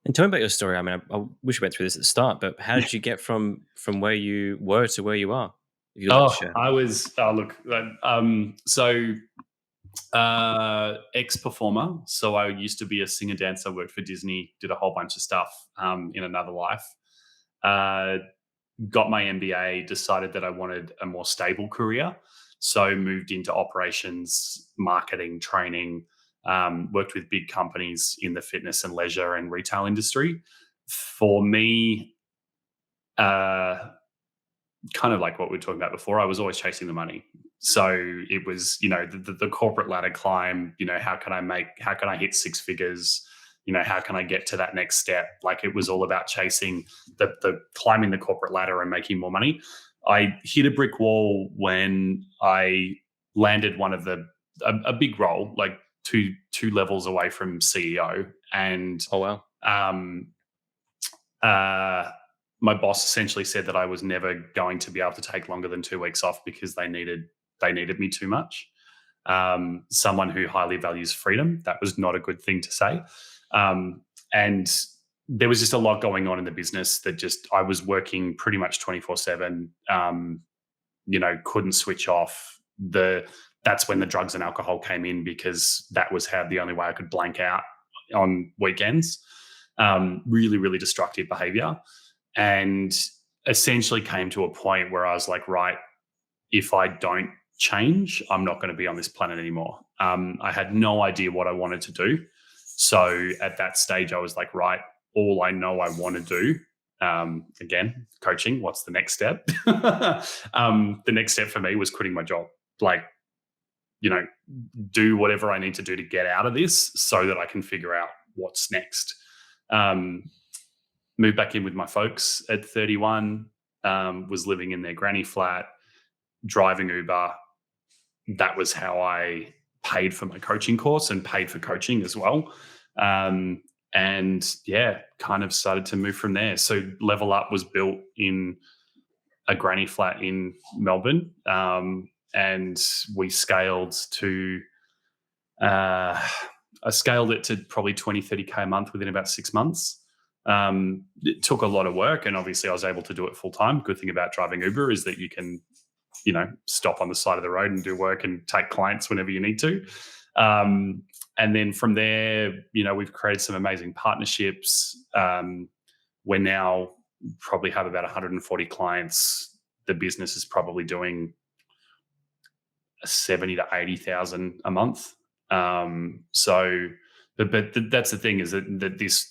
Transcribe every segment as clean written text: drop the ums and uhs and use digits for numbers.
And tell me about your story. I mean, I wish we went through this at the start, but how did you get from where you were to where you are? If you'd like to Oh, share. I was look. Ex-performer. So I used to be a singer dancer. Worked for Disney. Did a whole bunch of stuff in another life. Uh, got my MBA. Decided that I wanted a more stable career. So moved into operations, marketing, training. Worked with big companies in the fitness and leisure and retail industry. For me, uh, kind of like what we were talking about before, I was always chasing the money. So it was, the corporate ladder climb, how can I hit six figures? How can I get to that next step? Like it was all about chasing the climbing the corporate ladder and making more money. I hit a brick wall when I landed a big role, like two levels away from CEO. And Oh wow. um, uh, my boss essentially said that I was never going to be able to take longer than 2 weeks off because they needed me too much. Someone who highly values freedom, that was not a good thing to say. And there was just a lot going on in the business that just I was working pretty much 24/7. Couldn't switch off. That's when the drugs and alcohol came in because that was the only way I could blank out on weekends. Really, really destructive behavior. And essentially came to a point where I was like, right, if I don't change, I'm not going to be on this planet anymore. I had no idea what I wanted to do. So at that stage, I was like, right, all I know I want to do, again, coaching, what's the next step? The next step for me was quitting my job. Like, do whatever I need to do to get out of this so that I can figure out what's next. Moved back in with my folks at 31, was living in their granny flat, driving Uber. That was how I paid for my coaching course and paid for coaching as well. And yeah, kind of started to move from there. So Level Up was built in a granny flat in Melbourne. And we scaled to, I scaled it to probably 20, 30K a month within about 6 months. It took a lot of work, and obviously I was able to do it full time. Good thing about driving Uber is that you can, stop on the side of the road and do work and take clients whenever you need to. And then from there, we've created some amazing partnerships. We're now probably have about 140 clients. The business is probably doing 70 to 80,000 a month. But that's the thing is that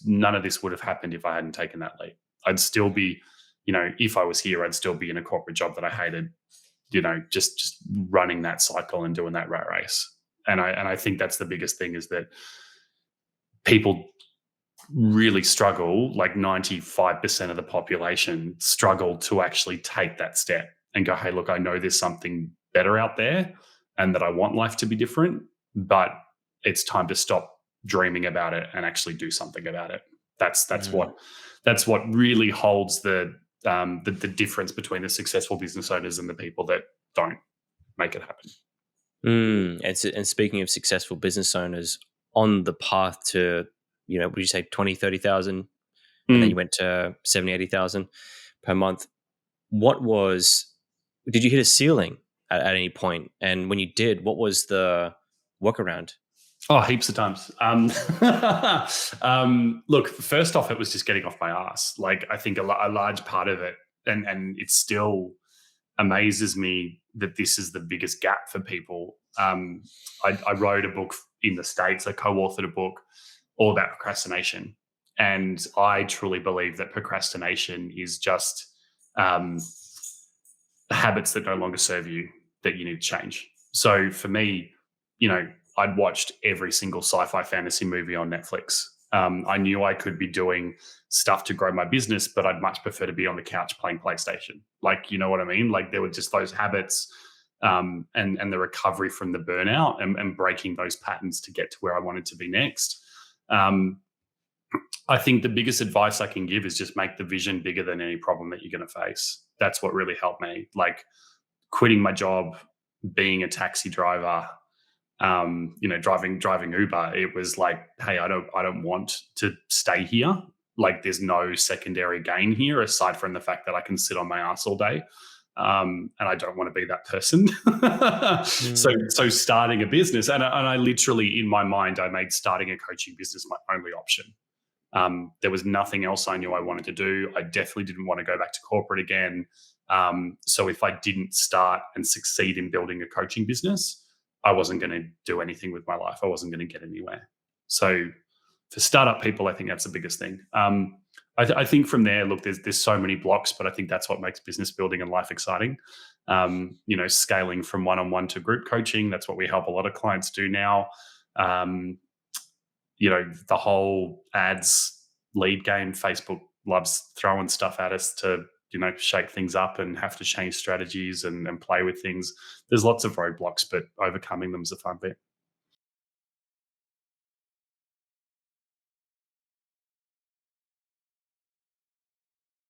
none of this would have happened if I hadn't taken that leap. I'd still be, if I was here, I'd still be in a corporate job that I hated, just running that cycle and doing that rat race. And I think that's the biggest thing is that people really struggle, like 95% of the population struggle to actually take that step and go, hey, look, I know there's something better out there and that I want life to be different, but it's time to stop dreaming about it and actually do something about it. That's what really holds the difference between the successful business owners and the people that don't make it happen. And speaking of successful business owners on the path to, would you say 20, 30,000, and then you went to 70, 80,000 per month. Did you hit a ceiling at any point? And when you did, what was the workaround? Oh, heaps of times. Look, first off, it was just getting off my ass. Like, I think a large part of it, and it still amazes me that this is the biggest gap for people. I wrote a book in the States. I co-authored a book all about procrastination. And I truly believe that procrastination is just habits that no longer serve you that you need to change. So for me, I'd watched every single sci-fi fantasy movie on Netflix. I knew I could be doing stuff to grow my business, but I'd much prefer to be on the couch playing PlayStation. Like, you know what I mean? Like there were just those habits and the recovery from the burnout and breaking those patterns to get to where I wanted to be next. I think the biggest advice I can give is just make the vision bigger than any problem that you're going to face. That's what really helped me. Like quitting my job, being a taxi driver, driving Uber. It was like, hey, I don't want to stay here. like there's no secondary gain here aside from the fact that I can sit on my ass all day. And I don't want to be that person. So starting a business, and I literally in my mind I made starting a coaching business my only option. There was nothing else I knew I wanted to do. I definitely didn't want to go back to corporate again. So if I didn't start and succeed in building a coaching business, I wasn't going to do anything with my life. I wasn't going to get anywhere. So for startup people, I think that's the biggest thing. I think from there, look, there's so many blocks, but I think that's what makes business building and life exciting. Scaling from one-on-one to group coaching. That's what we help a lot of clients do now. The whole ads lead game, Facebook loves throwing stuff at us to, shake things up and have to change strategies and play with things. There's lots of roadblocks, but overcoming them is a fun bit.